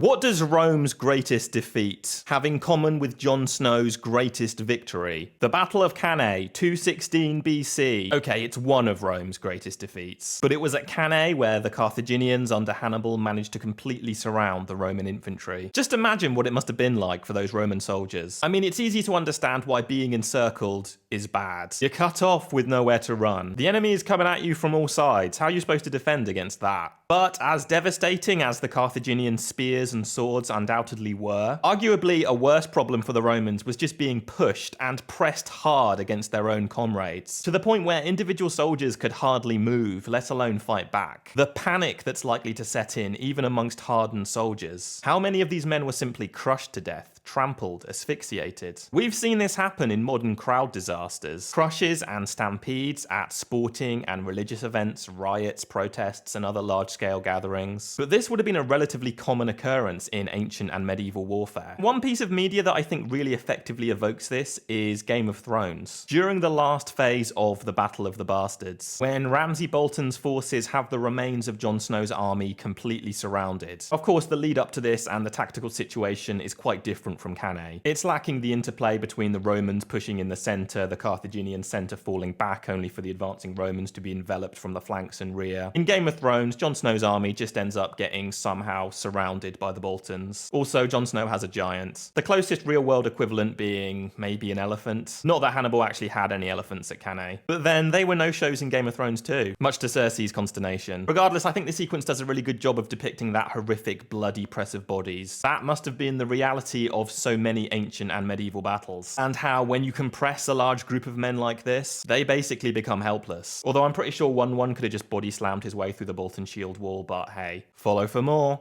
What does Rome's greatest defeat have in common with Jon Snow's greatest victory? The Battle of Cannae, 216 BC. Okay, it's one of Rome's greatest defeats. But it was at Cannae where the Carthaginians under Hannibal managed to completely surround the Roman infantry. Just imagine what it must have been like for those Roman soldiers. I mean, it's easy to understand why being encircled is bad. You're cut off with nowhere to run. The enemy is coming at you from all sides. How are you supposed to defend against that? But as devastating as the Carthaginian spears and swords undoubtedly were, arguably a worse problem for the Romans was just being pushed and pressed hard against their own comrades, to the point where individual soldiers could hardly move, let alone fight back. The panic that's likely to set in even amongst hardened soldiers. How many of these men were simply crushed to death, trampled, asphyxiated? We've seen this happen in modern crowd disasters. Crushes and stampedes at sporting and religious events, riots, protests, and other large-scale gatherings. But this would have been a relatively common occurrence in ancient and medieval warfare. One piece of media that I think really effectively evokes this is Game of Thrones. During the last phase of the Battle of the Bastards, when Ramsay Bolton's forces have the remains of Jon Snow's army completely surrounded. Of course, the lead up to this and the tactical situation is quite different from Cannae. It's lacking the interplay between the Romans pushing in the center, the Carthaginian center falling back only for the advancing Romans to be enveloped from the flanks and rear. In Game of Thrones, Jon Snow's army just ends up getting somehow surrounded by the Boltons. Also, Jon Snow has a giant. The closest real-world equivalent being maybe an elephant. Not that Hannibal actually had any elephants at Cannae. But then, they were no-shows in Game of Thrones too, much to Cersei's consternation. Regardless, I think this sequence does a really good job of depicting that horrific, bloody press of bodies. That must have been the reality of so many ancient and medieval battles. And how, when you compress a large group of men like this, they basically become helpless. Although I'm pretty sure 1-1 could have just body slammed his way through the Bolton shield wall, but hey. Follow for more.